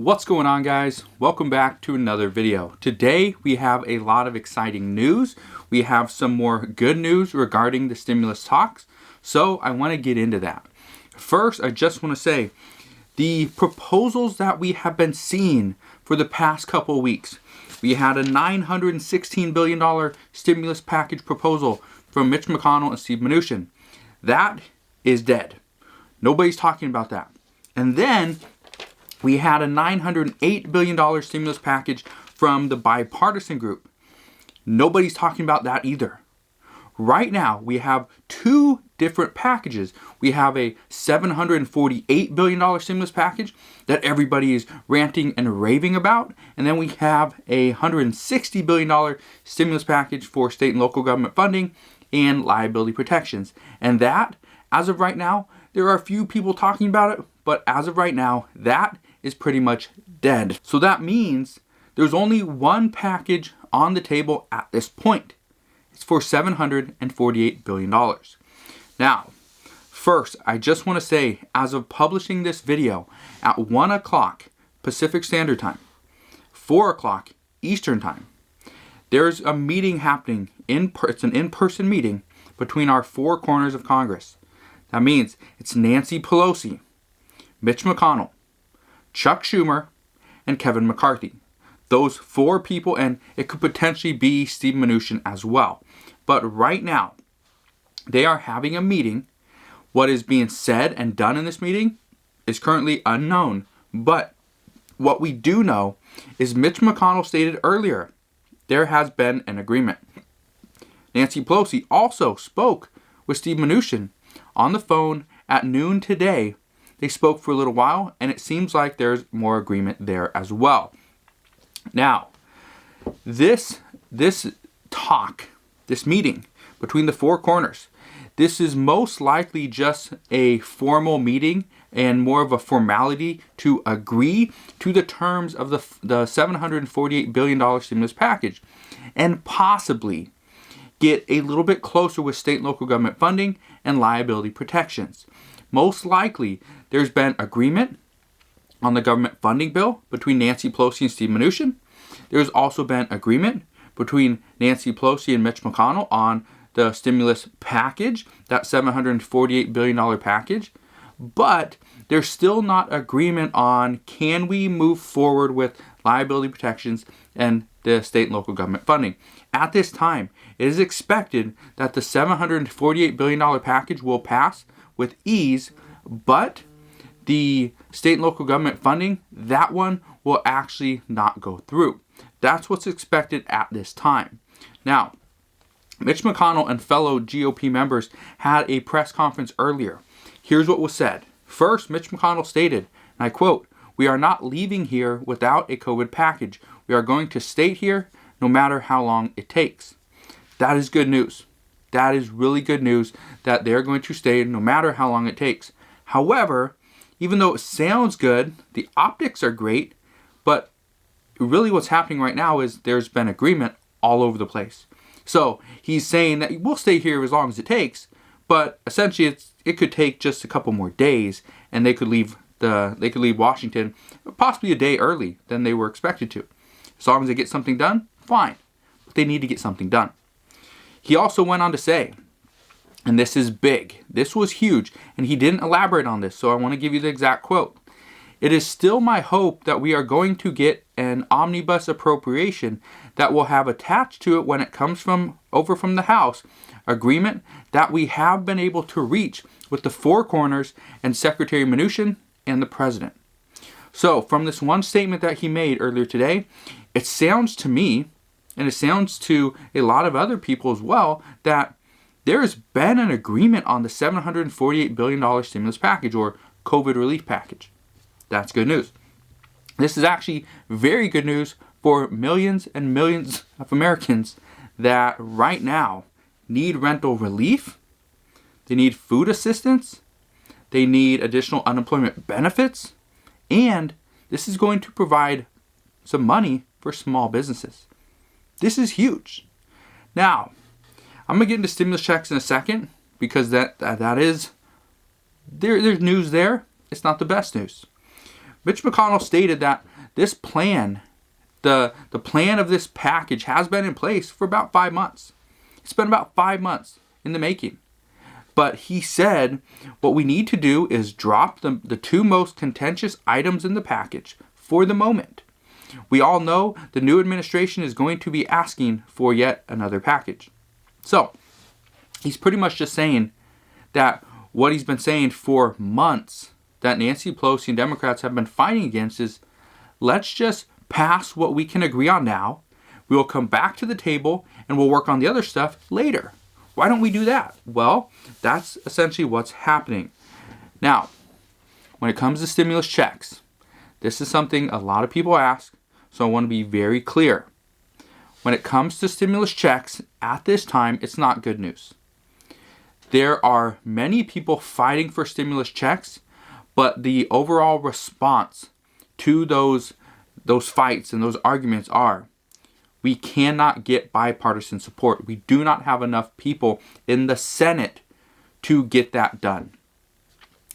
What's going on, guys? Welcome back to another video. Today we have a lot of exciting news. We have some more good news regarding the stimulus talks, so I want to get into that. First, I just want to say the proposals that we have been seeing for the past couple of weeks. We had a $916 billion stimulus package proposal from Mitch McConnell and Steve Mnuchin. That is dead. Nobody's talking about that. And then we had a $908 billion stimulus package from the bipartisan group. Nobody's talking about that either. Right now, we have two different packages. We have a $748 billion stimulus package that everybody is ranting and raving about. And then we have a $160 billion stimulus package for state and local government funding and liability protections. And that, as of right now, there are a few people talking about it, but as of right now, that is pretty much dead. So that means there's only one package on the table at this point. It's for $748 billion. Now, first, I just want to say, as of publishing this video at 1 o'clock Pacific Standard Time, 4 o'clock Eastern Time, there's a meeting happening. It's an in-person meeting between our four corners of Congress. That means it's Nancy Pelosi, Mitch McConnell, Chuck Schumer, and Kevin McCarthy. Those four people, and it could potentially be Steve Mnuchin as well. But right now, they are having a meeting. What is being said and done in this meeting is currently unknown. But what we do know is Mitch McConnell stated earlier, there has been an agreement. Nancy Pelosi also spoke with Steve Mnuchin on the phone at noon today. They spoke for a little while, and it seems like there's more agreement there as well. Now, this meeting between the four corners, this is most likely just a formal meeting and more of a formality to agree to the terms of the $748 billion stimulus package and possibly get a little bit closer with state and local government funding and liability protections. Most likely, there's been agreement on the government funding bill between Nancy Pelosi and Steve Mnuchin. There's also been agreement between Nancy Pelosi and Mitch McConnell on the stimulus package, that $748 billion package. But there's still not agreement on can we move forward with liability protections and the state and local government funding. At this time, it is expected that the $748 billion package will pass with ease, but the state and local government funding, that one will actually not go through. That's what's expected at this time. Now, Mitch McConnell and fellow GOP members had a press conference earlier. Here's what was said. First, Mitch McConnell stated, and I quote, "We are not leaving here without a COVID package. We are going to stay here no matter how long it takes." That is good news. That is really good news that they're going to stay no matter how long it takes. However, even though it sounds good, the optics are great, but really what's happening right now is there's been agreement all over the place. So he's saying that we'll stay here as long as it takes, but essentially it could take just a couple more days and they could leave Washington possibly a day early than they were expected to. As long as they get something done, fine. But they need to get something done. He also went on to say, and this is big, this was huge, and he didn't elaborate on this, so I want to give you the exact quote. "It is still my hope that we are going to get an omnibus appropriation that will have attached to it when it comes over from the House agreement that we have been able to reach with the four corners and Secretary Mnuchin and the President." So from this one statement that he made earlier today, it sounds to me, and it sounds to a lot of other people as well, that there has been an agreement on the $748 billion stimulus package or COVID relief package. That's good news. This is actually very good news for millions and millions of Americans that right now need rental relief, they need food assistance, they need additional unemployment benefits, and this is going to provide some money for small businesses. This is huge. Now, I'm going to get into stimulus checks in a second because that is, there's news there. It's not the best news. Mitch McConnell stated that this plan, the plan of this package has been in place for about 5 months. It's been about 5 months in the making. But he said what we need to do is drop the two most contentious items in the package for the moment. We all know the new administration is going to be asking for yet another package. So he's pretty much just saying that what he's been saying for months that Nancy Pelosi and Democrats have been fighting against is, let's just pass what we can agree on now. We will come back to the table and we'll work on the other stuff later. Why don't we do that? Well, that's essentially what's happening. Now, when it comes to stimulus checks, this is something a lot of people ask, so I want to be very clear. When it comes to stimulus checks, at this time, it's not good news. There are many people fighting for stimulus checks, but the overall response to those fights and those arguments are, we cannot get bipartisan support. We do not have enough people in the Senate to get that done.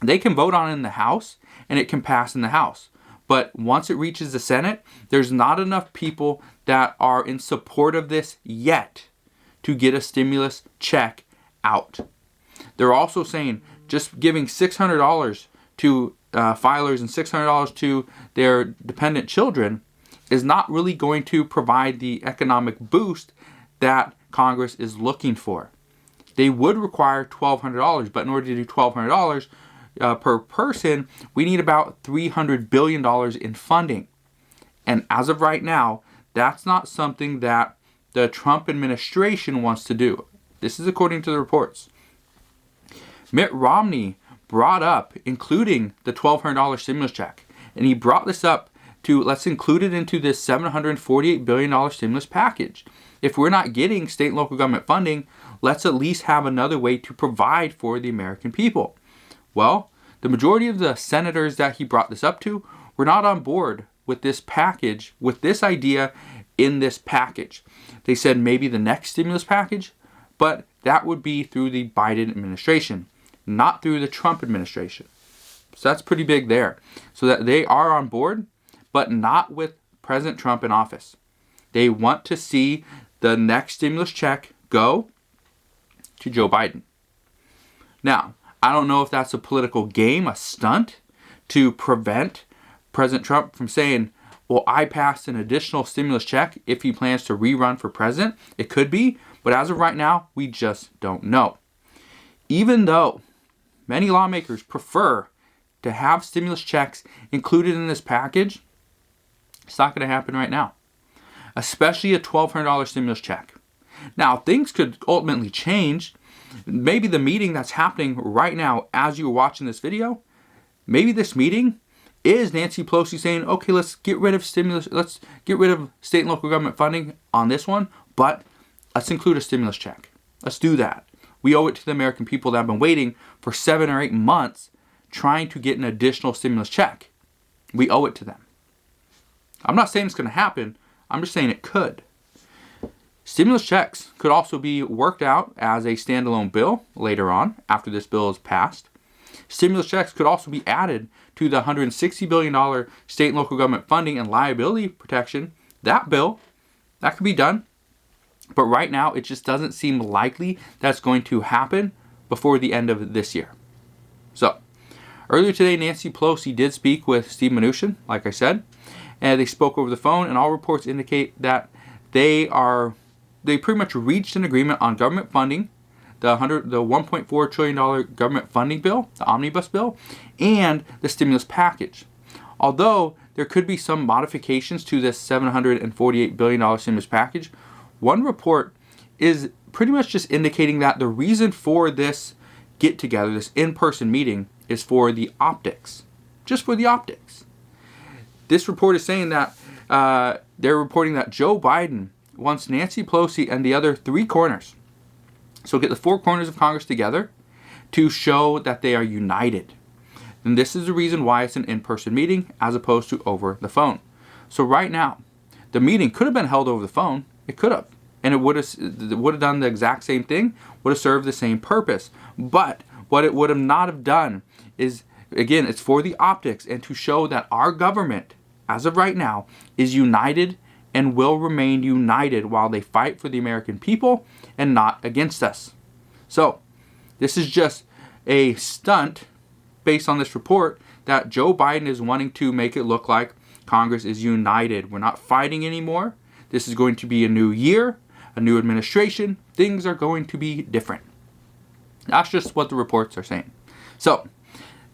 They can vote on it in the House, and it can pass in the House. But once it reaches the Senate, there's not enough people that are in support of this yet to get a stimulus check out. They're also saying just giving $600 to filers and $600 to their dependent children is not really going to provide the economic boost that Congress is looking for. They would require $1,200, but in order to do $1,200 per person, we need about $300 billion in funding. And as of right now, that's not something that the Trump administration wants to do. This is according to the reports. Mitt Romney brought up including the $1,200 stimulus check, and he brought this up to let's include it into this $748 billion stimulus package. If we're not getting state and local government funding, let's at least have another way to provide for the American people. Well, the majority of the senators that he brought this up to were not on board with this package, with this idea in this package. They said maybe the next stimulus package, but that would be through the Biden administration, not through the Trump administration. So that's pretty big there. So that they are on board, but not with President Trump in office. They want to see the next stimulus check go to Joe Biden. Now, I don't know if that's a political game, a stunt, to prevent President Trump from saying, well, I passed an additional stimulus check if he plans to rerun for president. It could be, but as of right now, we just don't know. Even though many lawmakers prefer to have stimulus checks included in this package, it's not going to happen right now, especially a $1,200 stimulus check. Now, things could ultimately change. Maybe the meeting that's happening right now as you're watching this video, maybe this meeting is Nancy Pelosi saying, okay, let's get rid of stimulus, let's get rid of state and local government funding on this one, but let's include a stimulus check. Let's do that. We owe it to the American people that have been waiting for 7 or 8 months trying to get an additional stimulus check. We owe it to them. I'm not saying it's going to happen. I'm just saying it could. Stimulus checks could also be worked out as a standalone bill later on after this bill is passed. Stimulus checks could also be added to the $160 billion state and local government funding and liability protection. That bill, that could be done. But right now, it just doesn't seem likely that's going to happen before the end of this year. So, earlier today, Nancy Pelosi did speak with Steve Mnuchin, like I said, and they spoke over the phone, and all reports indicate that they pretty much reached an agreement on government funding, the $1.4 trillion government funding bill, the omnibus bill, and the stimulus package. Although there could be some modifications to this $748 billion stimulus package, one report is pretty much just indicating that the reason for this get-together, this in-person meeting, is for the optics. Just for the optics. This report is saying that they're reporting that Joe Biden wants Nancy Pelosi and the other 3 corners, so get the 4 corners of Congress together, to show that they are united. And this is the reason why it's an in-person meeting as opposed to over the phone. So right now, the meeting could have been held over the phone. It could have. And it would have done the exact same thing, would have served the same purpose. But what it would have not have done is, again, it's for the optics and to show that our government as of right now, is united and will remain united while they fight for the American people and not against us. So, this is just a stunt based on this report that Joe Biden is wanting to make it look like Congress is united. We're not fighting anymore. This is going to be a new year, a new administration. Things are going to be different. That's just what the reports are saying. So,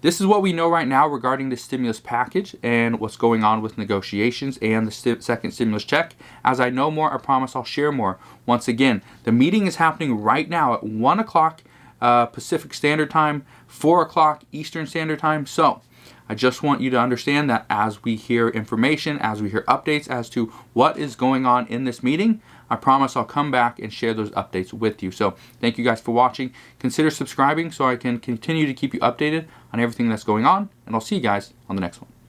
this is what we know right now regarding the stimulus package and what's going on with negotiations and the second stimulus check. As I know more, I promise I'll share more. Once again, the meeting is happening right now at 1 o'clock Pacific Standard Time, 4 o'clock Eastern Standard Time. So, I just want you to understand that as we hear information, as we hear updates as to what is going on in this meeting, I promise I'll come back and share those updates with you. So thank you guys for watching. Consider subscribing so I can continue to keep you updated on everything that's going on, and I'll see you guys on the next one.